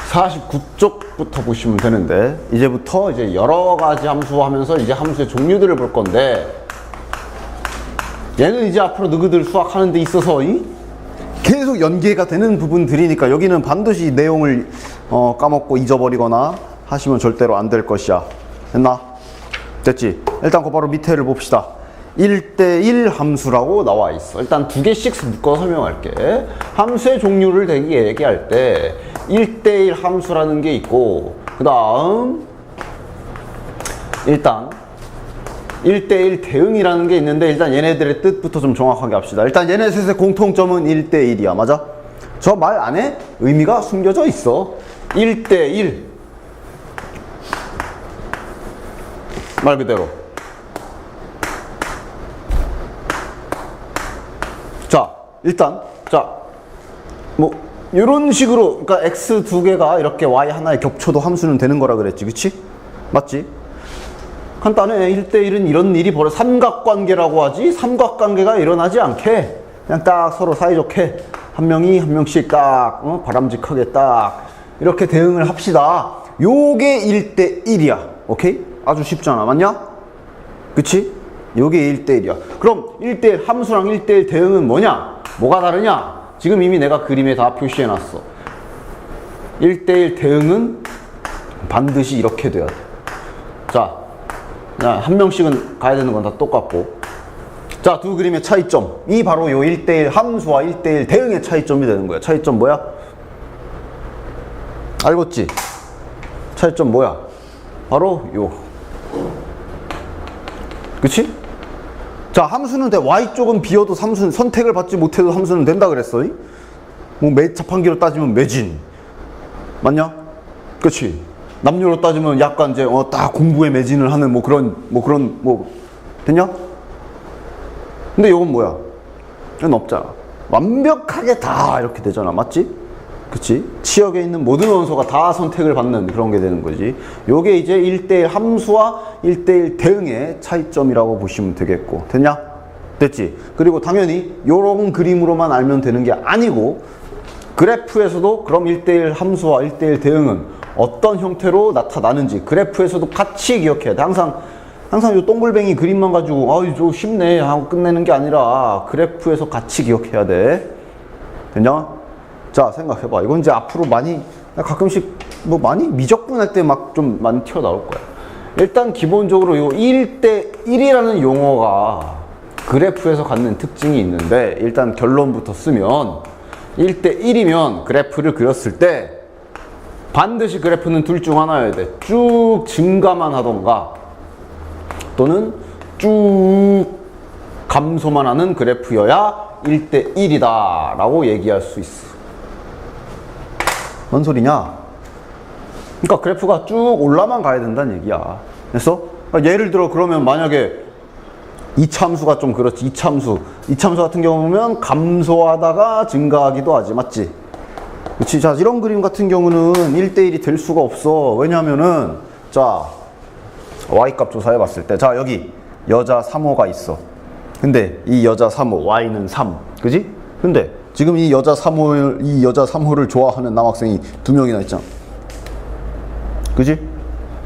49쪽부터 보시면 되는데, 이제부터 이제 여러 가지 함수 하면서 이제 함수의 종류들을 볼 건데, 얘는 이제 앞으로 너희들 수학하는 데 있어서 계속 연계가 되는 부분들이니까 여기는 반드시 내용을 까먹고 잊어버리거나 하시면 절대로 안 될 것이야. 됐나? 됐지? 일단 곧바로 밑에를 봅시다. 1대1 함수라고 나와 있어. 일단 두 개씩 묶어 설명할게. 함수의 종류를 얘기할 때 1대1 함수라는 게 있고, 그 다음 일단 1대1 대응이라는 게 있는데, 일단 얘네들의 뜻부터 좀 정확하게 합시다. 일단 얘네 셋의 공통점은 1대1이야. 맞아? 저 말 안에 의미가 숨겨져 있어. 1대1 말 그대로. 자, 일단 뭐 이런 식으로, 그러니까 x 두 개가 이렇게 y 하나에 겹쳐도 함수는 되는 거라 그랬지. 그치? 맞지? 간단해. 1대1은 이런 일이 삼각관계라고 하지, 삼각관계가 일어나지 않게 그냥 딱 서로 사이좋게 한 명이 한 명씩 딱 바람직하게 딱 이렇게 대응을 합시다. 요게 1대1이야. 오케이? 아주 쉽잖아. 맞냐? 그치? 요게 1대1이야. 그럼 1대1 함수랑 1대1 대응은 뭐냐? 뭐가 다르냐? 지금 이미 내가 그림에 다 표시해놨어. 1대1 대응은 반드시 이렇게 돼야 돼. 자, 한 명씩은 가야 되는 건 다 똑같고. 자, 두 그림의 차이점이 바로 요 1대1 함수와 1대1 대응의 차이점이 되는 거야. 차이점 뭐야? 알겠지? 차이점 뭐야? 바로 요. 그치? 자, 함수는 돼. Y쪽은 비어도 함수는, 선택을 받지 못해도 함수는 된다 그랬어. 뭐 자판기로 따지면 매진. 맞냐? 그치? 남녀로 따지면 약간 이제 딱 공부에 매진을 하는 뭐 그런 됐냐? 근데 이건 뭐야? 이건 없잖아. 완벽하게 다 이렇게 되잖아. 맞지? 그치? 지역에 있는 모든 원소가 다 선택을 받는 그런 게 되는 거지. 요게 이제 1대1 함수와 1대1 대응의 차이점이라고 보시면 되겠고. 됐냐? 됐지? 그리고 당연히 요런 그림으로만 알면 되는 게 아니고, 그래프에서도 그럼 1대1 함수와 1대1 대응은 어떤 형태로 나타나는지 그래프에서도 같이 기억해야 돼. 항상 요 동글뱅이 그림만 가지고 저 쉽네 하고 끝내는 게 아니라 그래프에서 같이 기억해야 돼. 됐냐? 자, 생각해봐. 이건 이제 앞으로 많이 가끔씩 많이 미적분할 때 막 좀 많이 튀어나올 거야. 일단 기본적으로 요 1대1이라는 용어가 그래프에서 갖는 특징이 있는데, 일단 결론부터 쓰면 1대1이면 그래프를 그렸을 때 반드시 그래프는 둘 중 하나여야 돼. 쭉 증가만 하던가 또는 쭉 감소만 하는 그래프여야 1대1이다 라고 얘기할 수 있어. 뭔 소리냐? 그러니까 그래프가 쭉 올라만 가야 된다는 얘기야. 그래서 예를 들어 그러면 만약에 이차함수가 좀 그렇지. 이차함수 같은 경우 보면 감소하다가 증가하기도 하지. 맞지? 그치? 자, 이런 그림 같은 경우는 1대1이 될 수가 없어. 왜냐면은, 자, Y값 조사해 봤을 때, 자, 여기 여자 3호가 있어. 근데 이 여자 3호, Y는 3. 그지? 근데 지금 이 여자 3호를 좋아하는 남학생이 2명이나 있잖아. 그지?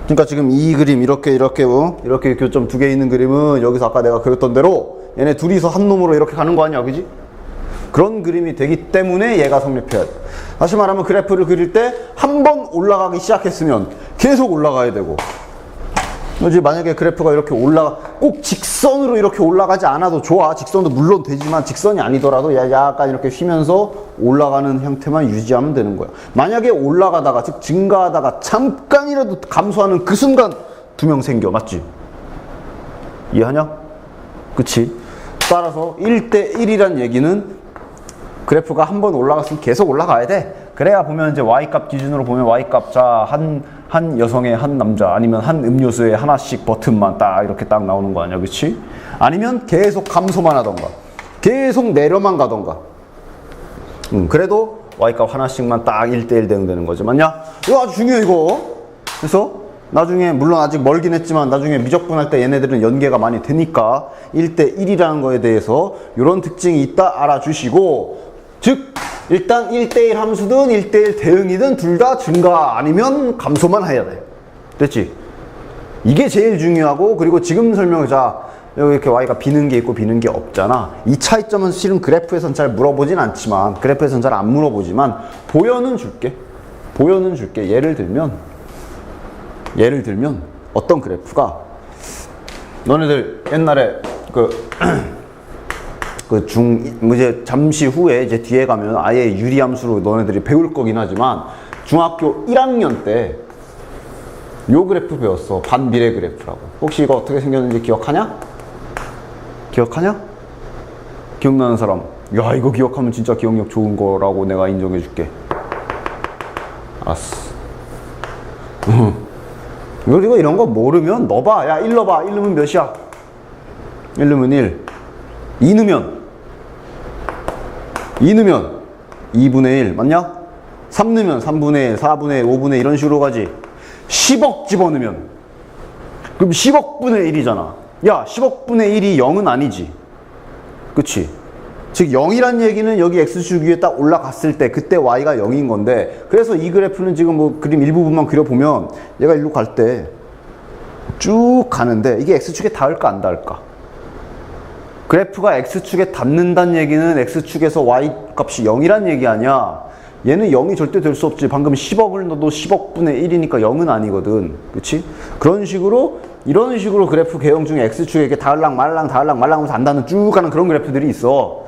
그러니까 지금 이 그림, 이렇게 교점 2개 있는 그림은 여기서 아까 내가 그렸던 대로 얘네 둘이서 한 놈으로 이렇게 가는 거 아니야. 그지? 그런 그림이 되기 때문에 얘가 성립해야 돼. 다시 말하면 그래프를 그릴 때 한 번 올라가기 시작했으면 계속 올라가야 되고, 그지? 만약에 그래프가 이렇게 꼭 직선으로 이렇게 올라가지 않아도 좋아. 직선도 물론 되지만 직선이 아니더라도 약간 이렇게 쉬면서 올라가는 형태만 유지하면 되는 거야. 만약에 올라가다가, 즉 증가하다가 잠깐이라도 감소하는 그 순간 2명 생겨. 맞지? 이해하냐? 그치? 따라서 1대1이란 얘기는 그래프가 한 번 올라갔으면 계속 올라가야 돼. 그래야 보면 이제 Y값 기준으로 보면 Y값, 자, 한 여성의 한 남자, 아니면 한 음료수에 하나씩 버튼만 딱 이렇게 딱 나오는 거 아니야. 그치? 아니면 계속 감소만 하던가 계속 내려만 가던가. 그래도 Y값 하나씩만 딱 1대1 대응되는 거지. 맞냐? 이거 아주 중요해 이거. 그래서 나중에 물론 아직 멀긴 했지만 나중에 미적분할 때 얘네들은 연계가 많이 되니까 1대1이라는 거에 대해서 이런 특징이 있다 알아주시고, 즉 일단 1대1 함수든 1대1 대응이든 둘 다 증가 아니면 감소만 해야 돼. 됐지? 이게 제일 중요하고, 그리고 지금 설명자 여기 이렇게 y가 비는 게 있고 비는 게 없잖아. 이 차이점은 실은 그래프에선 잘 물어보진 않지만, 그래프에선 잘 안 물어보지만 보여는 줄게. 보여는 줄게. 예를 들면 어떤 그래프가, 너네들 옛날에 이제 잠시 후에 이제 뒤에 가면 아예 유리함수로 너네들이 배울 거긴 하지만, 중학교 1학년 때 요 그래프 배웠어. 반비례 그래프라고. 혹시 이거 어떻게 생겼는지 기억하냐? 기억나는 사람? 야, 이거 기억하면 진짜 기억력 좋은 거라고 내가 인정해 줄게. 알았어. 그리고 이런 거 모르면 넣어봐. 야, 1 넣어봐. 1 넣으면 몇이야? 1 넣으면 1. 2 넣으면 2분의 1 맞냐? 3 넣으면 3분의 1, 4분의 1, 5분의 1 이런 식으로 가지. 10억 집어넣으면 그럼 10억분의 1이잖아. 야, 10억분의 1이 0은 아니지. 그치? 즉 0이란 얘기는 여기 x축 위에 딱 올라갔을 때 그때 y가 0인 건데, 그래서 이 그래프는 지금 뭐 그림 일부분만 그려보면 얘가 일로 갈 때 쭉 가는데 이게 x축에 닿을까 안 닿을까? 그래프가 x축에 닿는다는 얘기는 x축에서 y 값이 0이란 얘기 아니야. 얘는 0이 절대 될 수 없지. 방금 10억을 넣어도 10억분의 1이니까 0은 아니거든. 그치? 그런 식으로, 이런 식으로 그래프 개형 중에 x축에 이렇게 닿을랑 말랑 하면서 안 닿는 쭉 가는 그런 그래프들이 있어.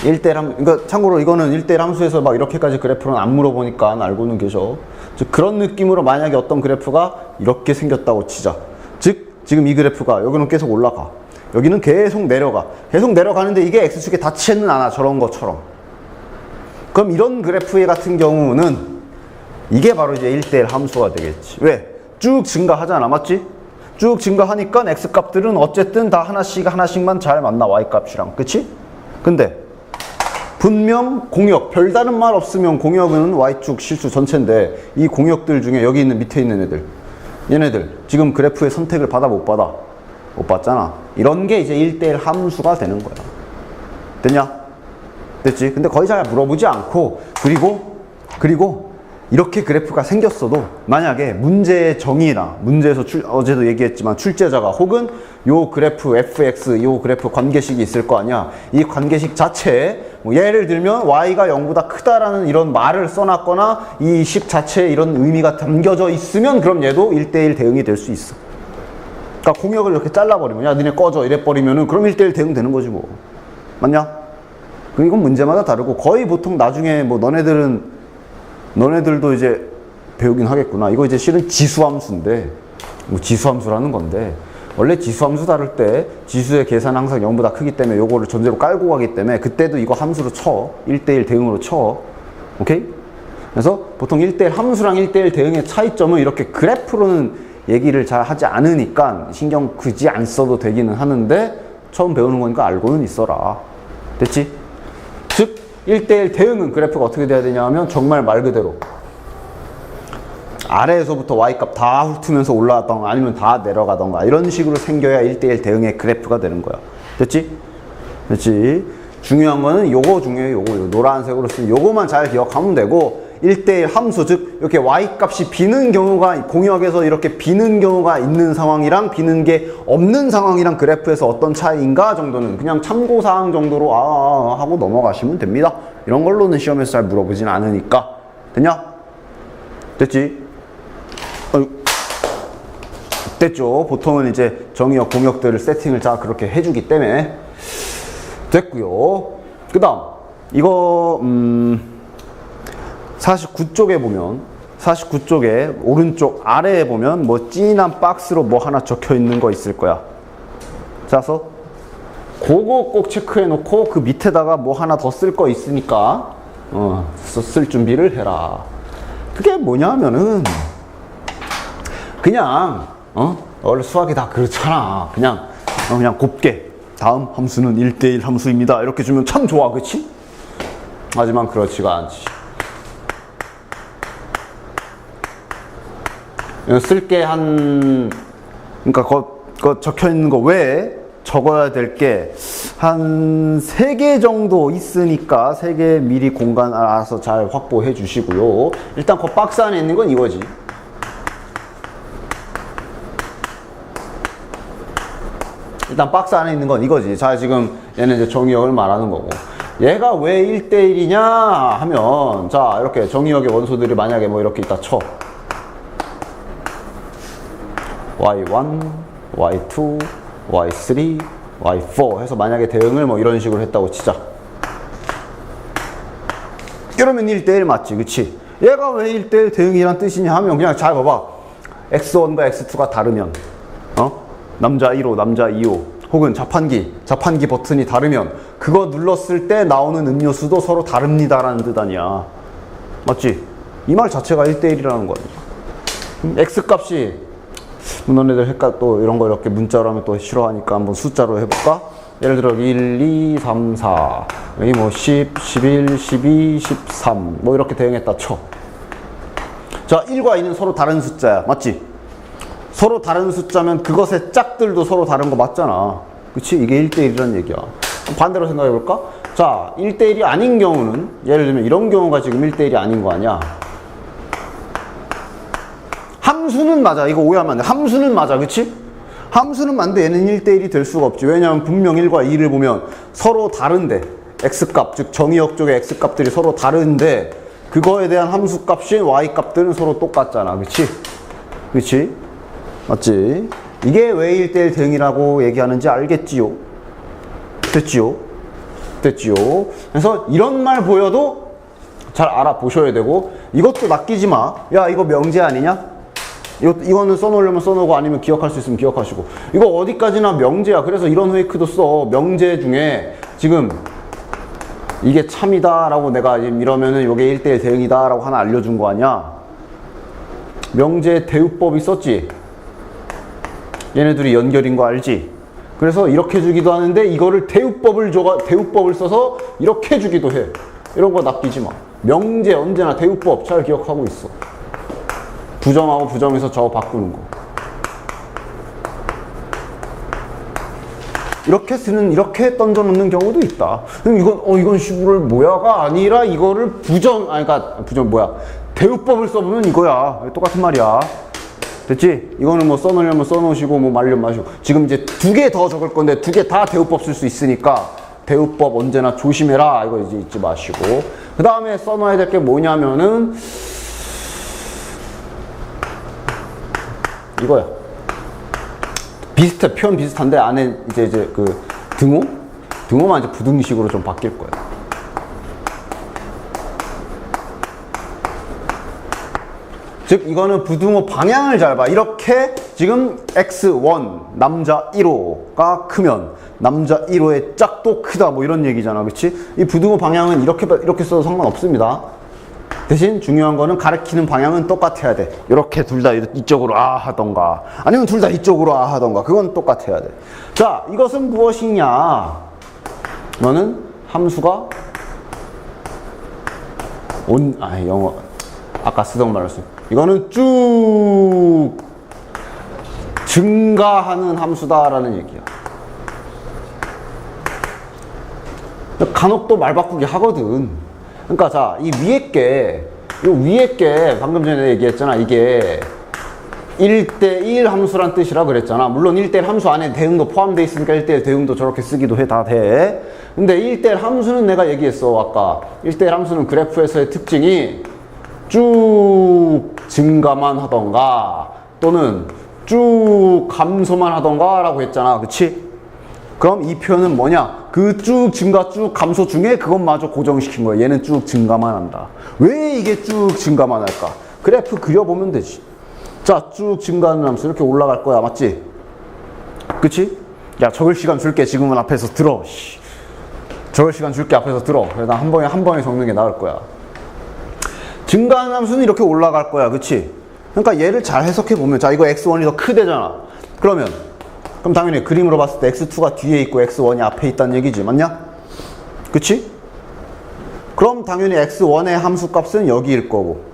1대1 그러니까 참고로 이거는 1대1 함수에서 막 이렇게까지 그래프는 안 물어보니까 알고는 계셔. 즉 그런 느낌으로 만약에 어떤 그래프가 이렇게 생겼다고 치자. 즉 지금 이 그래프가 여기는 계속 올라가. 여기는 계속 내려가. 계속 내려가는데 이게 x축에 닿지는 않아. 저런 것처럼. 그럼 이런 그래프 같은 경우는 이게 바로 이제 1대1 함수가 되겠지. 왜? 쭉 증가하잖아. 맞지? 쭉 증가하니까 x값들은 어쨌든 다 하나씩만 잘 만나. y값이랑. 그치? 근데 분명 공역, 별다른 말 없으면 공역은 y축 실수 전체인데, 이 공역들 중에 여기 있는 밑에 있는 애들, 얘네들 지금 그래프의 선택을 받아 못 받아? 못 받잖아. 이런 게 이제 1대1 함수가 되는 거야. 됐냐? 됐지? 근데 거의 잘 물어보지 않고, 그리고 이렇게 그래프가 생겼어도 만약에 문제의 정의나 문제에서 어제도 얘기했지만 출제자가 혹은 요 그래프 fx, 요 그래프 관계식이 있을 거 아니야. 이 관계식 자체에 뭐 예를 들면 y가 0보다 크다라는 이런 말을 써놨거나 이 식 자체에 이런 의미가 담겨져 있으면, 그럼 얘도 1대1 대응이 될 수 있어. 그러니까 공역을 이렇게 잘라버리면, 야 니네 꺼져 이래버리면은 그럼 1대1 대응 되는 거지 뭐. 맞냐? 이건 문제마다 다르고, 거의 보통 나중에 뭐 너네들도 이제 배우긴 하겠구나. 이거 이제 실은 지수함수인데, 뭐 지수함수라는 건데, 원래 지수함수 다룰 때 지수의 계산은 항상 0보다 크기 때문에 요거를 전제로 깔고 가기 때문에 그때도 이거 함수로 쳐. 1대1 대응으로 쳐. 오케이? 그래서 보통 1대1 함수랑 1대1 대응의 차이점은 이렇게 그래프로는 얘기를 잘 하지 않으니까 신경 크지 안 써도 되기는 하는데, 처음 배우는 거니까 알고는 있어라. 됐지? 즉 1대1 대응은 그래프가 어떻게 돼야 되냐 하면, 정말 말 그대로 아래에서부터 y값 다 훑으면서 올라왔던가 아니면 다 내려가던가 이런 식으로 생겨야 1대1 대응의 그래프가 되는 거야. 됐지? 됐지? 중요한 거는 요거 중요해. 요거 노란색으로 쓰는 요거만 잘 기억하면 되고, 1대1 함수, 즉 이렇게 y값이 비는 경우가, 공역에서 이렇게 비는 경우가 있는 상황이랑 비는 게 없는 상황이랑 그래프에서 어떤 차이인가 정도는 그냥 참고사항 정도로 하고 넘어가시면 됩니다. 이런 걸로는 시험에서 잘 물어보진 않으니까. 됐냐? 됐지? 됐죠? 보통은 이제 정의역 공역들을 세팅을 다 그렇게 해주기 때문에 됐고요. 그 다음 이거 49쪽에 보면, 49쪽에 오른쪽 아래에 보면 뭐 진한 박스로 뭐 하나 적혀 있는 거 있을 거야. 자서 그거 꼭 체크해 놓고 그 밑에다가 뭐 하나 더 쓸 거 있으니까 쓸 준비를 해라. 그게 뭐냐면은 그냥 원래 수학이 다 그렇잖아. 그냥 곱게 다음 함수는 1대1 함수입니다 이렇게 주면 참 좋아. 그치? 하지만 그렇지가 않지. 쓸게 그러니까 거 적혀 있는 거 외에 적어야 될 게 한 3개 정도 있으니까 3개 미리 공간 알아서 잘 확보해 주시고요. 일단 그 박스 안에 있는 건 이거지. 일단 박스 안에 있는 건 이거지. 자, 지금 얘는 이제 정의역을 말하는 거고. 얘가 왜 1대1이냐 하면, 자, 이렇게 정의역의 원소들이 만약에 뭐 이렇게 있다 쳐. y1, y2, y3, y4 해서 만약에 대응을 뭐 이런 식으로 했다고 치자. 이러면 1대1 맞지, 그치? 얘가 왜 1대1 대응이란 뜻이냐 하면 그냥 잘 봐봐. x1과 x2가 다르면, 남자 1호, 남자 2호, 혹은 자판기 버튼이 다르면 그거 눌렀을 때 나오는 음료수도 서로 다릅니다라는 뜻 아니야. 맞지? 이 말 자체가 1대1이라는 거 아니야. x 값이 너네들 헷갈려 또 이런 거 이렇게 문자로 하면 또 싫어하니까 한번 숫자로 해볼까? 예를 들어 1, 2, 3, 4 여기 뭐 10, 11, 12, 13 뭐 이렇게 대응했다 쳐. 자, 1과 2는 서로 다른 숫자야. 맞지? 서로 다른 숫자면 그것의 짝들도 서로 다른 거 맞잖아. 그치? 이게 1대1이라는 얘기야. 반대로 생각해볼까? 자, 1대1이 아닌 경우는 예를 들면 이런 경우가 지금 1대1이 아닌 거 아니야. 함수는 맞아. 이거 오해하면 안 돼. 함수는 맞아. 그치? 함수는 맞는데 얘는 1대1이 될 수가 없지. 왜냐하면 분명 1과 2를 보면 서로 다른데 x값, 즉 정의역 쪽의 x값들이 서로 다른데 그거에 대한 함수값인 y값들은 서로 똑같잖아. 그치? 그치? 맞지? 이게 왜 1대1 대응이라고 얘기하는지 알겠지요? 됐지요? 됐지요? 그래서 이런 말 보여도 잘 알아보셔야 되고 이것도 낚이지 마. 야, 이거 명제 아니냐? 이거는 써놓으려면 써놓고 아니면 기억할 수 있으면 기억하시고. 이거 어디까지나 명제야. 그래서 이런 회이크도 써. 명제 중에 지금 이게 참이다 라고 내가 이러면은 이게 1대1 대응이다 라고 하나 알려준 거 아니야? 명제 대우법이 썼지? 얘네들이 연결인 거 알지? 그래서 이렇게 주기도 하는데 이거를 대우법을 써서 이렇게 주기도 해. 이런 거 낚이지 마. 명제 언제나 대우법 잘 기억하고 있어. 부정하고 부정해서 저거 바꾸는 거. 이렇게 던져 놓는 경우도 있다. 이건 시부를 뭐야가 아니라 이거를 대우법을 써보면 이거야. 똑같은 말이야. 됐지? 이거는 뭐 써놓으려면 써놓으시고 뭐 말려면 마시고. 지금 이제 2개 더 적을 건데 2개 다 대우법 쓸 수 있으니까 대우법 언제나 조심해라. 이거 이제 잊지 마시고. 그 다음에 써놔야 될 게 뭐냐면은 이거야. 표현 비슷한데 안에 이제 그 등호만 이제 부등식으로 좀 바뀔 거야. 즉 이거는 부등호 방향을 잘 봐. 이렇게 지금 x1 남자 1호가 크면 남자 1호의 짝도 크다 뭐 이런 얘기잖아. 그치? 이 부등호 방향은 이렇게 써도 상관없습니다. 대신 중요한 거는 가리키는 방향은 똑같아야 돼. 이렇게 둘 다 이쪽으로 하던가 아니면 둘 다 이쪽으로 하던가 그건 똑같아야 돼. 자, 이것은 무엇이냐? 너는 함수가 영어 아까 쓰던 말로 써. 이거는 쭉 증가하는 함수다라는 얘기야. 간혹 또 말 바꾸기 하거든. 그러니까 자, 이 위에 게 방금 전에 얘기했잖아. 이게 1대1 함수란 뜻이라 그랬잖아. 물론 1대1 함수 안에 대응도 포함되어 있으니까 1대1 대응도 저렇게 쓰기도 다 돼. 근데 1대1 함수는 내가 얘기했어. 아까 1대1 함수는 그래프에서의 특징이 쭉 증가만 하던가 또는 쭉 감소만 하던가 라고 했잖아. 그치? 그럼 이 표현은 뭐냐? 그 쭉 증가 쭉 감소 중에 그것마저 고정시킨 거야. 얘는 쭉 증가만 한다. 왜 이게 쭉 증가만 할까? 그래프 그려보면 되지. 자, 쭉 증가하는 함수 이렇게 올라갈 거야. 맞지? 그치? 야, 적을 시간 줄게. 지금은 앞에서 들어. 적을 시간 줄게. 앞에서 들어. 그래, 나 한 번에 적는 게 나을 거야. 증가하는 함수는 이렇게 올라갈 거야. 그치? 그러니까 얘를 잘 해석해 보면, 자, 이거 x1이 더 크대잖아. 그럼 당연히 그림으로 봤을 때 x2가 뒤에 있고 x1이 앞에 있다는 얘기지. 맞냐? 그치? 그럼 당연히 x1의 함수값은 여기일 거고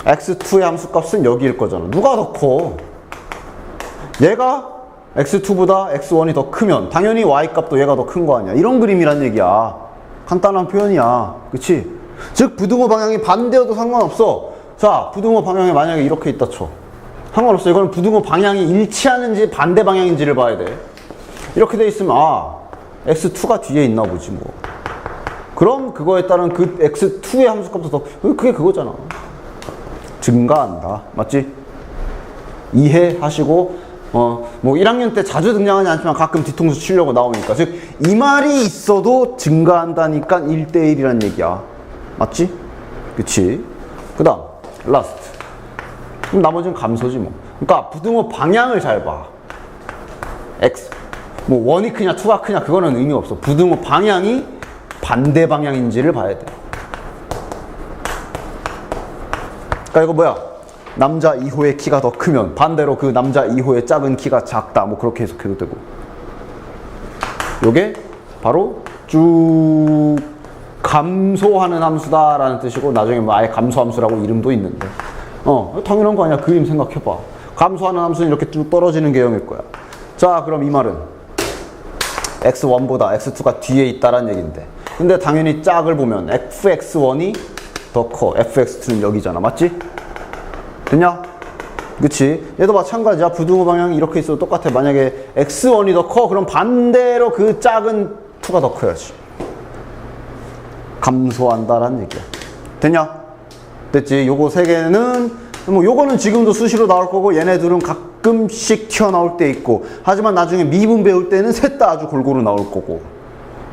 x2의 함수값은 여기일 거잖아. 누가 더 커? 얘가 x2보다 x1이 더 크면 당연히 y값도 얘가 더 큰 거 아니야. 이런 그림이란 얘기야. 간단한 표현이야. 그치? 즉 부등호 방향이 반대여도 상관없어. 자, 부등호 방향이 만약에 이렇게 있다 쳐. 상관없어. 이거는 부등호 방향이 일치하는지 반대 방향인지를 봐야 돼. 이렇게 돼 있으면 x2가 뒤에 있나 보지 뭐. 그럼 그거에 따른 그 x2의 함수값도 더 그게 그거잖아. 증가한다. 맞지? 이해하시고 뭐 1학년 때 자주 등장하지 않지만 가끔 뒤통수 치려고 나오니까 즉 이 말이 있어도 증가한다니까 1대1이란 얘기야. 맞지? 그치? 그 다음 라스트. 그럼 나머지는 감소지 뭐. 그러니까 부등호 방향을 잘 봐. x 뭐 1이 크냐 2가 크냐 그거는 의미 없어. 부등호 방향이 반대 방향인지를 봐야 돼. 그러니까 이거 뭐야? 남자 2호의 키가 더 크면 반대로 그 남자 2호의 작은 키가 작다. 뭐 그렇게 해석해도 되고. 요게 바로 쭉 감소하는 함수다라는 뜻이고 나중에 뭐 아예 감소함수라고 이름도 있는데 당연한 거 아니야. 그림 생각해봐. 감소하는 함수는 이렇게 쭉 떨어지는 개형일 거야. 자, 그럼 이 말은 x1보다 x2가 뒤에 있다란 얘긴데 근데 당연히 짝을 보면 fx1이 더 커. fx2는 여기잖아. 맞지? 됐냐? 그치? 얘도 마찬가지야. 부등호 방향이 이렇게 있어도 똑같아. 만약에 x1이 더 커 그럼 반대로 그 작은 2가 더 커야지. 감소한다라는 얘기야. 됐냐? 됐지? 요거 세 개는 뭐 요거는 지금도 수시로 나올 거고 얘네 둘은 가끔씩 튀어나올 때 있고 하지만 나중에 미분 배울 때는 셋 다 아주 골고루 나올 거고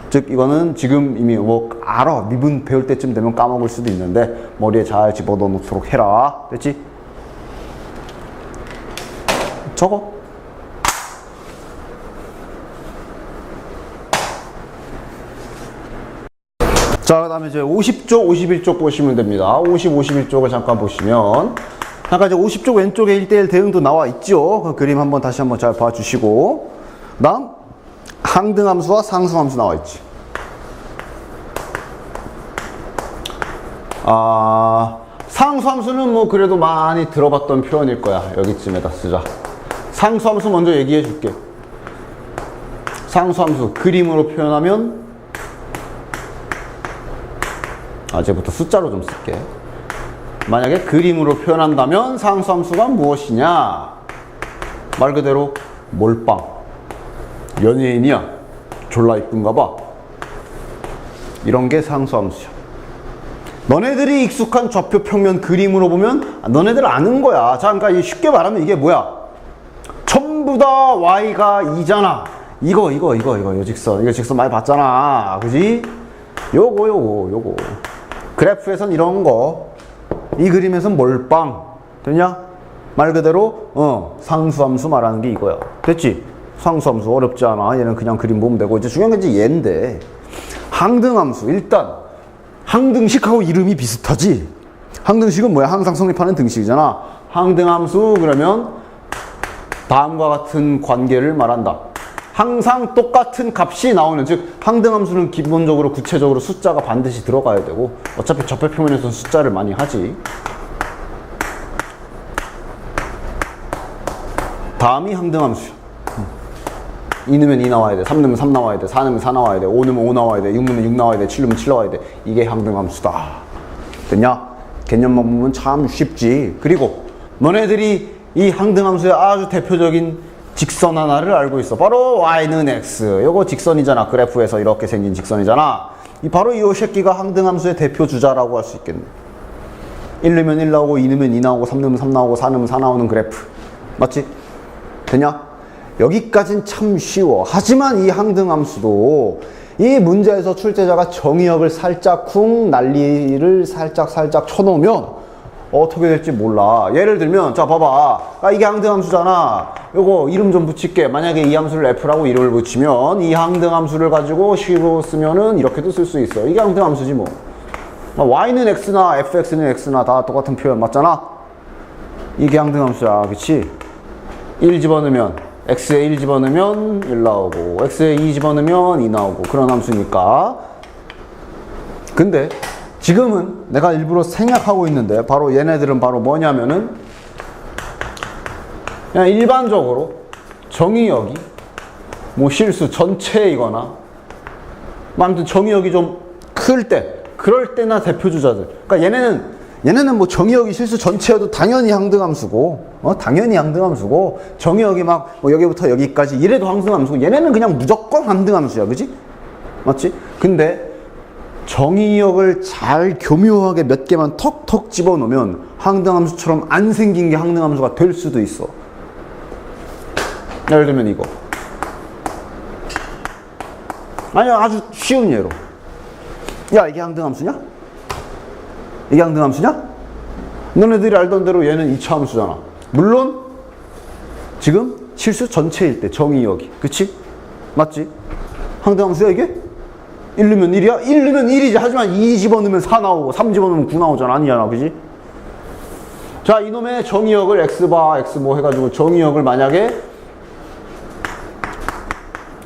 즉 이거는 지금 이미 뭐 알아. 미분 배울 때쯤 되면 까먹을 수도 있는데 머리에 잘 집어넣어 놓도록 해라. 됐지? 적어. 자, 그 다음에 이제 50쪽, 51쪽 보시면 됩니다. 50, 51쪽을 잠깐 보시면 아까 이제 50쪽 왼쪽에 1대1 대응도 나와 있죠. 그 그림 한번 다시 한번 잘 봐주시고 그 다음 항등함수와 상수함수 나와 있지. 상수함수는 뭐 그래도 많이 들어봤던 표현일 거야. 여기쯤에다 쓰자. 상수함수 먼저 얘기해 줄게. 상수함수 그림으로 표현하면 이제부터 숫자로 좀 쓸게. 만약에 그림으로 표현한다면 상수함수가 무엇이냐? 말 그대로 몰빵. 연예인이야. 졸라 이쁜가 봐. 이런 게 상수함수야. 너네들이 익숙한 좌표 평면 그림으로 보면 너네들 아는 거야. 자, 그러니까 쉽게 말하면 이게 뭐야? 전부 다 y가 2잖아. 이거 직선. 이거 직선 많이 봤잖아. 그지? 요거. 그래프에선 이런 거. 이 그림에선 몰빵. 됐냐? 말 그대로 상수함수 말하는 게 이거야. 됐지? 상수함수 어렵지 않아. 얘는 그냥 그림 보면 되고 이제 중요한 게 이제 얘인데 항등함수. 일단 항등식하고 이름이 비슷하지? 항등식은 뭐야? 항상 성립하는 등식이잖아. 항등함수 그러면 다음과 같은 관계를 말한다. 항상 똑같은 값이 나오는, 즉 항등함수는 기본적으로 구체적으로 숫자가 반드시 들어가야 되고 어차피 접배표면에서는 숫자를 많이 하지. 다음이 항등함수야. 2 넣으면 2 나와야 돼. 3 넣으면 3 나와야 돼. 4 넣으면 4 나와야 돼. 5 넣으면 5 나와야 돼. 6 넣으면 6 나와야 돼. 7 넣으면 7 나와야 돼. 이게 항등함수다. 됐냐? 개념만 보면 참 쉽지. 그리고 너네들이 이 항등함수의 아주 대표적인 직선 하나를 알고 있어. 바로 y는 x. 요거 직선이잖아. 그래프에서 이렇게 생긴 직선이잖아. 바로 이 새끼가 항등함수의 대표 주자라고 할 수 있겠네. 1 넣으면 1 나오고 2 넣으면 2 나오고 3 넣으면 3 나오고 4 넣으면 4 나오는 그래프. 맞지? 됐냐? 여기까진 참 쉬워. 하지만 이 항등함수도 이 문제에서 출제자가 정의역을 살짝 쿵 난리를 살짝 쳐놓으면 어떻게 될지 몰라. 예를 들면 자 봐봐. 이게 항등함수잖아. 요거 이름 좀 붙일게. 만약에 이 함수를 f라고 이름을 붙이면 이 항등함수를 가지고 식으로 쓰면은 이렇게도 쓸 수 있어. 이게 항등함수지 뭐. y는 x나 fx는 x나 다 똑같은 표현 맞잖아. 이게 항등함수야. 그치? 1 집어넣으면 x에 1 집어넣으면 1 나오고 x에 2 집어넣으면 2 나오고 그런 함수니까. 근데 지금은 내가 일부러 생략하고 있는데 바로 얘네들은 바로 뭐냐면은 그냥 일반적으로 정의역이 뭐 실수 전체이거나 아무튼 정의역이 좀 클 때, 그럴 때나 대표주자들. 그러니까 얘네는 뭐 정의역이 실수 전체여도 당연히 항등함수고, 당연히 항등함수고, 정의역이 막 뭐 여기부터 여기까지 이래도 항등함수고, 얘네는 그냥 무조건 항등함수야, 그지? 맞지? 근데 정의역을 잘 교묘하게 몇 개만 턱턱 집어넣으면 항등함수처럼 안 생긴 게 항등함수가 될 수도 있어. 예를 들면 이거. 아니야, 아주 쉬운 예로. 야, 이게 항등함수냐? 이게 항등함수냐? 너네들이 알던 대로 얘는 이차함수잖아. 물론 지금 실수 전체일 때 정의역이, 그치? 맞지? 항등함수야 이게? 1 넣으면 1이야? 1 넣으면 1이지. 하지만 2 집어넣으면 4 나오고 3 집어넣으면 9 나오잖아. 아니잖아, 그지? 자, 이놈의 정의역을 x바 x 뭐 해가지고 정의역을 만약에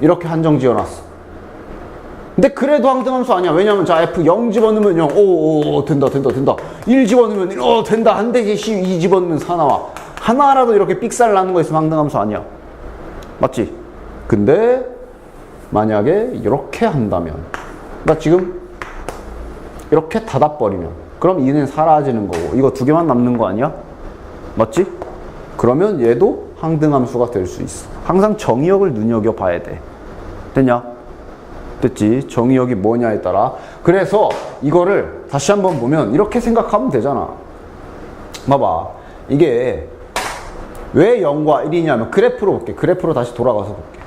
이렇게 한정 지어놨어. 근데 그래도 항등함수 아니야. 왜냐면 자 f 0 집어넣으면 0, 오 된다. 1 집어넣으면 1, 된다. 한 대씩 2 집어넣으면 4 나와. 하나라도 이렇게 삑살 나는 거 있으면 항등함수 아니야. 맞지? 근데 만약에 이렇게 한다면, 그러니까 지금 이렇게 닫아버리면, 그럼 얘는 사라지는 거고 이거 두 개만 남는 거 아니야? 맞지? 그러면 얘도 항등함수가 될 수 있어. 항상 정의역을 눈여겨봐야 돼. 됐냐? 됐지? 정의역이 뭐냐에 따라. 그래서 이거를 다시 한번 보면 이렇게 생각하면 되잖아. 봐봐. 이게 왜 0과 1이냐면 그래프로 볼게. 그래프로 다시 돌아가서 볼게.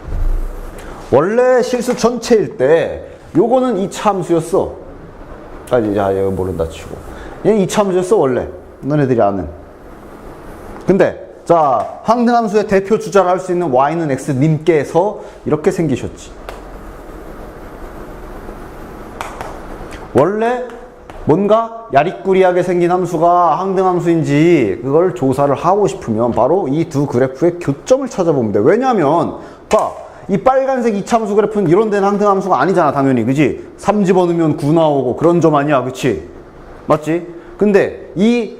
원래 실수 전체일 때 요거는 2차 함수였어. 자, 이거 모른다 치고. 얘는 2차 함수였어 원래. 너네들이 아는. 근데 자, 항등함수의 대표 주자를 할 수 있는 y는 x 님께서 이렇게 생기셨지. 원래 뭔가 야리꾸리하게 생긴 함수가 항등함수인지 그걸 조사를 하고 싶으면 바로 이 두 그래프의 교점을 찾아보면 돼. 왜냐면 봐, 이 빨간색 이차함수 그래프는 이런 데는 항등함수가 아니잖아, 당연히. 그지? 3 집어넣으면 9 나오고 그런 점 아니야, 그치? 맞지? 근데 이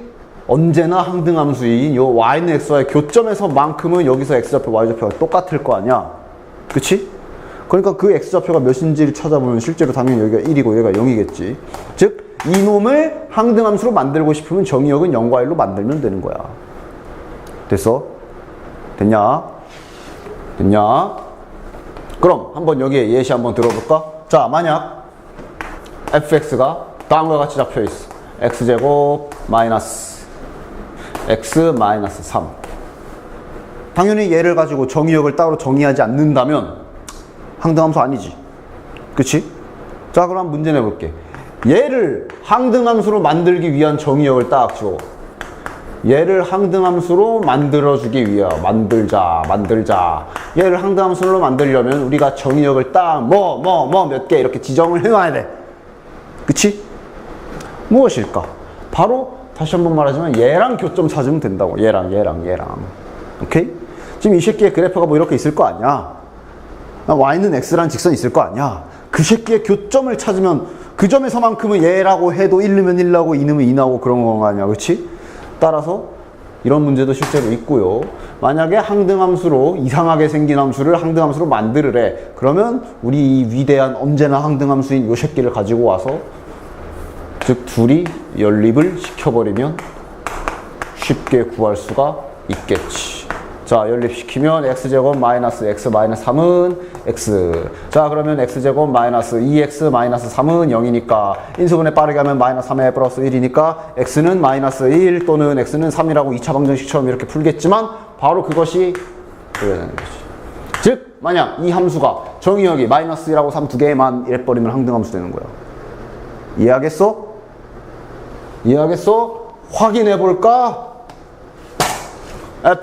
언제나 항등함수인 요 y는 x와의 교점에서만큼은 여기서 x좌표, y좌표가 똑같을 거 아니야, 그치? 그러니까 그 x좌표가 몇인지를 찾아보면 실제로 당연히 여기가 1이고 얘가 0이겠지. 즉 이놈을 항등함수로 만들고 싶으면 정의역은 0과 1로 만들면 되는 거야. 됐어? 됐냐? 그럼 한번 여기에 예시 한번 들어볼까? 자, 만약 fx가 다음과 같이 잡혀있어. x제곱 마이너스 x 마이너스 3. 당연히 얘를 가지고 정의역을 따로 정의하지 않는다면 항등함수 아니지. 그치? 자, 그럼 문제 내볼게. 얘를 항등함수로 만들기 위한 정의역을 딱 지워. 얘를 항등함수로 만들어주기 위해 만들자. 얘를 항등함수로 만들려면 우리가 정의역을 딱 몇 개 이렇게 지정을 해놔야 돼. 그치? 무엇일까? 바로 다시 한번 말하지만 얘랑 교점 찾으면 된다고. 얘랑. 오케이? 지금 이 새끼의 그래프가 뭐 이렇게 있을 거 아니야. y는 x라는 직선이 있을 거 아니야. 그 새끼의 교점을 찾으면 그 점에서만큼은 얘라고 해도 1 넣으면 1 나오고 2 넣으면 2 나오고 그런 거 아니야. 그치? 따라서 이런 문제도 실제로 있고요. 만약에 항등함수로 이상하게 생긴 함수를 항등함수로 만들으래. 그러면 우리 이 위대한 언제나 항등함수인 요 새끼를 가지고 와서 즉 둘이 연립을 시켜버리면 쉽게 구할 수가 있겠지. 자, 연립시키면 x제곱 마이너스 x 마이너스 3은 x. 자, 그러면 x제곱 마이너스 2x 마이너스 3은 0이니까 인수분해 빠르게 하면 마이너스 3에 플러스 1이니까 x는 마이너스 1 또는 x는 3이라고 2차 방정식처럼 이렇게 풀겠지만 바로 그것이 되는 거지. 즉, 만약 이 함수가 정의역이 마이너스 1하고 3 두 개만 이래버리면 항등함수 되는 거야. 이해하겠어? 확인해볼까? 자,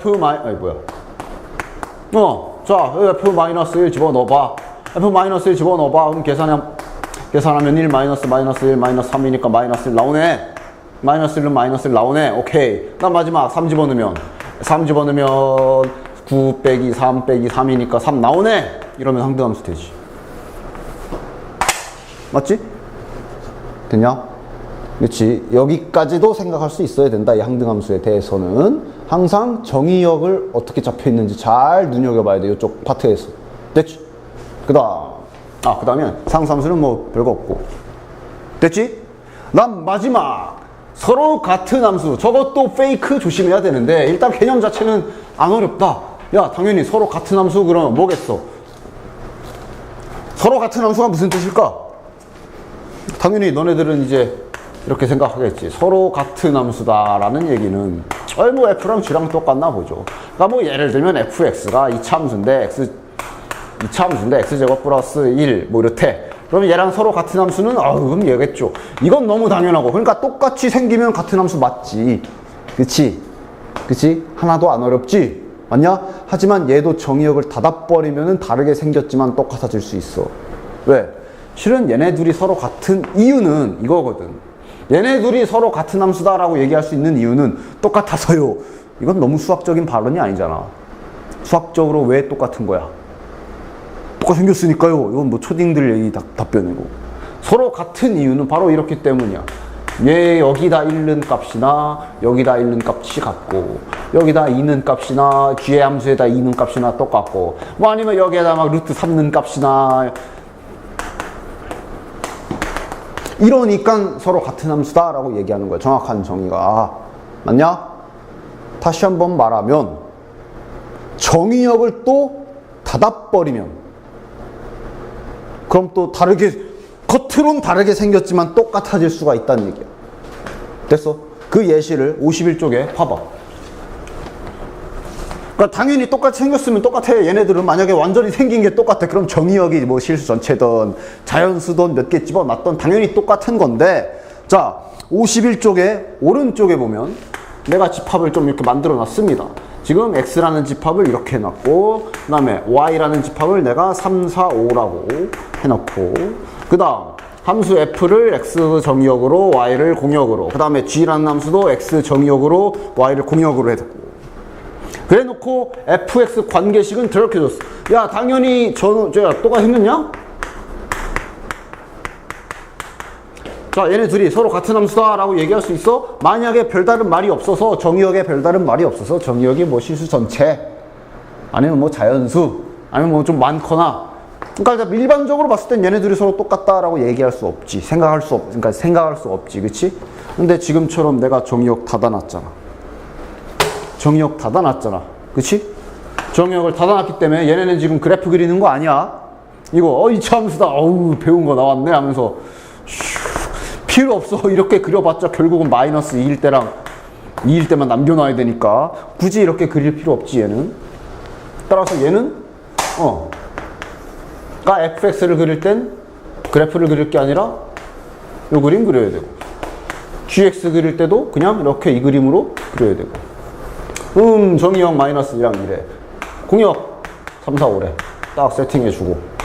f-1 집어넣어봐. f-1 집어넣어봐. 그럼 계산하면 1 마이너스 1 마이너스 3이니까 마이너스 1 나오네. 마이너스 1은 마이너스 1 나오네. 오케이. 난 마지막 3 집어넣으면 9 빼기 3 빼기 3이니까 3 나오네. 이러면 항등함수 되지. 맞지? 됐냐? 그렇지. 여기까지도 생각할 수 있어야 된다. 이 항등함수에 대해서는. 항상 정의역을 어떻게 잡혀 있는지 잘 눈여겨봐야 돼. 이쪽 파트에서. 됐지? 그 다음에 상수함수는 뭐 별거 없고. 됐지? 난 마지막 서로 같은 함수. 저것도 페이크 조심해야 되는데 일단 개념 자체는 안 어렵다. 야, 당연히 서로 같은 함수 그러면 뭐겠어? 서로 같은 함수가 무슨 뜻일까? 당연히 너네들은 이제 이렇게 생각하겠지. 서로 같은 함수다라는 얘기는 뭐 f랑 g랑 똑같나 보죠. 그러니까 뭐 예를 들면 fx가 이차함수인데 이차함수인데 x제곱 플러스 1 뭐 이렇대. 그러면 얘랑 서로 같은 함수는 그럼 얘겠죠. 이건 너무 당연하고. 그러니까 똑같이 생기면 같은 함수 맞지. 그치? 하나도 안 어렵지? 맞냐? 하지만 얘도 정의역을 닫아버리면 다르게 생겼지만 똑같아질 수 있어. 왜? 실은 얘네 둘이 서로 같은 이유는 이거거든. 얘네 둘이 서로 같은 함수다라고 얘기할 수 있는 이유는 똑같아서요. 이건 너무 수학적인 발언이 아니잖아. 수학적으로 왜 똑같은 거야? 똑같이 생겼으니까요. 이건 뭐 초딩들 얘기 답변이고. 서로 같은 이유는 바로 이렇기 때문이야. 얘 여기다 잃는 값이나 여기다 잃는 값이 같고, 여기다 있는 값이나 g의 함수에다 있는 값이나 똑같고, 뭐 아니면 여기에다 막 루트 3는 값이나 이러니까 서로 같은 함수다 라고 얘기하는 거야. 정확한 정의가. 맞냐? 다시 한번 말하면 정의역을 또 닫아버리면 그럼 또 겉으론 다르게 생겼지만 똑같아질 수가 있다는 얘기야. 됐어? 그 예시를 51쪽에 봐봐. 그러니까 당연히 똑같이 생겼으면 똑같아. 얘네들은 만약에 완전히 생긴 게 똑같아. 그럼 정의역이 뭐 실수 전체든 자연수든 몇 개 집어놨던 당연히 똑같은 건데, 자 51쪽에 오른쪽에 보면 내가 집합을 좀 이렇게 만들어 놨습니다. 지금 x라는 집합을 이렇게 해놨고, 그 다음에 y라는 집합을 내가 3, 4, 5라고 해놓고, 그 다음 함수 f를 x 정의역으로 y를 공역으로, 그 다음에 g라는 함수도 x 정의역으로 y를 공역으로 해뒀고, 그래 놓고 fx 관계식은 저렇게 줬어. 야, 당연히 똑같이 생겼냐? 자, 얘네 둘이 서로 같은 함수다 라고 얘기할 수 있어? 만약에 별다른 말이 없어서, 정의역에 별다른 말이 없어서, 정의역이 뭐 실수 전체 아니면 뭐 자연수 아니면 뭐 좀 많거나, 그러니까 일반적으로 봤을 땐 얘네 둘이 서로 똑같다라고 얘기할 수 없지. 생각할 수 없지. 그치? 근데 지금처럼 내가 정의역 닫아놨잖아. 그치? 정의역을 닫아놨기 때문에 얘네는 지금 그래프 그리는 거 아니야. 이거 이차함수다. 배운 거 나왔네 하면서 필요 없어. 이렇게 그려봤자 결국은 마이너스 2일 때랑 2일 때만 남겨놔야 되니까 굳이 이렇게 그릴 필요 없지. 얘는 따라서 얘는 그러니까 fx를 그릴 땐 그래프를 그릴 게 아니라 이 그림 그려야 되고, gx 그릴 때도 그냥 이렇게 이 그림으로 그려야 되고, 정의역 마이너스 1이랑 1에 공역 3, 4, 5래 딱 세팅해주고,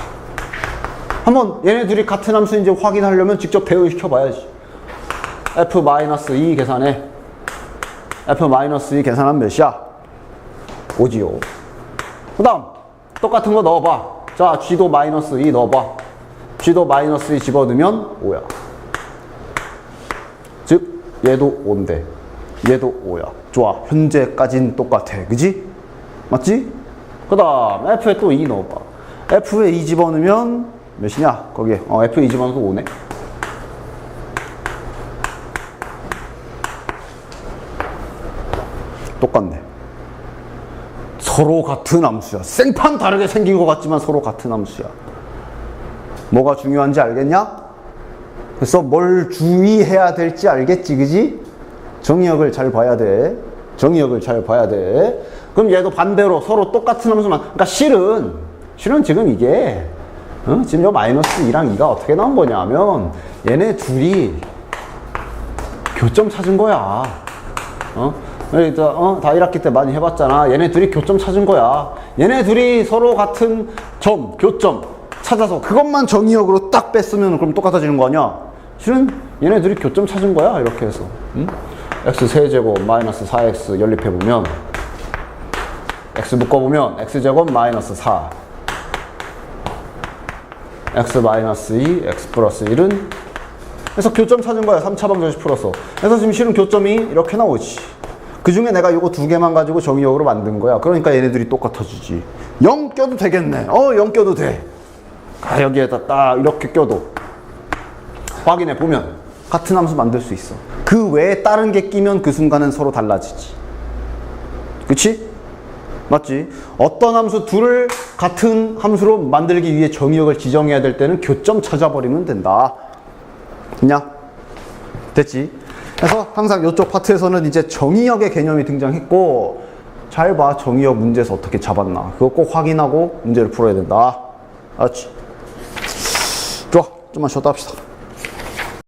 한번 얘네 둘이 같은 함수인지 확인하려면 직접 대응시켜 봐야지. f-2 계산해. f-2 계산하면 몇이야? 5지요. 그 다음 똑같은 거 넣어봐. 자, g도 -2 넣어봐. g도 -2 집어넣으면 5야. 즉 얘도 5인데 얘도 5야. 좋아. 현재까진 똑같아. 그지? 맞지? 그 다음 f에 또 2 넣어봐. f에 2 집어넣으면 몇이냐? 거기에 f에 2 집어넣어도 5네. 똑같네. 서로 같은 함수야. 생판 다르게 생긴 것 같지만 서로 같은 함수야. 뭐가 중요한지 알겠냐? 그래서 뭘 주의해야 될지 알겠지, 그지? 정의역을 잘 봐야 돼. 그럼 얘도 반대로 서로 똑같은 함수만. 그러니까 실은 지금 이게 지금 요 -2랑 2가 어떻게 나온 거냐면 얘네 둘이 교점 찾은 거야. 다 1학기 때 많이 해봤잖아. 얘네 둘이 교점 찾은 거야. 얘네 둘이 서로 같은 점, 교점 찾아서 그것만 정의역으로 딱 뺐으면 그럼 똑같아지는 거 아니야? 실은 얘네 둘이 교점 찾은 거야. 이렇게 해서 x 세제곱 -4x 연립해보면 x 묶어보면 x제곱 -4 x -2 x 플러스 1은 그래서 교점 찾은 거야. 3차 방정식 풀어서. 그래서 지금 실은 교점이 이렇게 나오지. 그 중에 내가 이거 두 개만 가지고 정의역으로 만든 거야. 그러니까 얘네들이 똑같아지지. 0 껴도 되겠네. 0 껴도 돼. 여기에다 딱 이렇게 껴도 확인해 보면 같은 함수 만들 수 있어. 그 외에 다른 게 끼면 그 순간은 서로 달라지지. 그치? 맞지? 어떤 함수 둘을 같은 함수로 만들기 위해 정의역을 지정해야 될 때는 교점 찾아버리면 된다. 됐냐? 됐지? 그래서 항상 이쪽 파트에서는 이제 정의역의 개념이 등장했고, 잘 봐. 정의역 문제에서 어떻게 잡았나. 그거 꼭 확인하고 문제를 풀어야 된다. 알았지? 좋아. 좀만 쉬었다 합시다.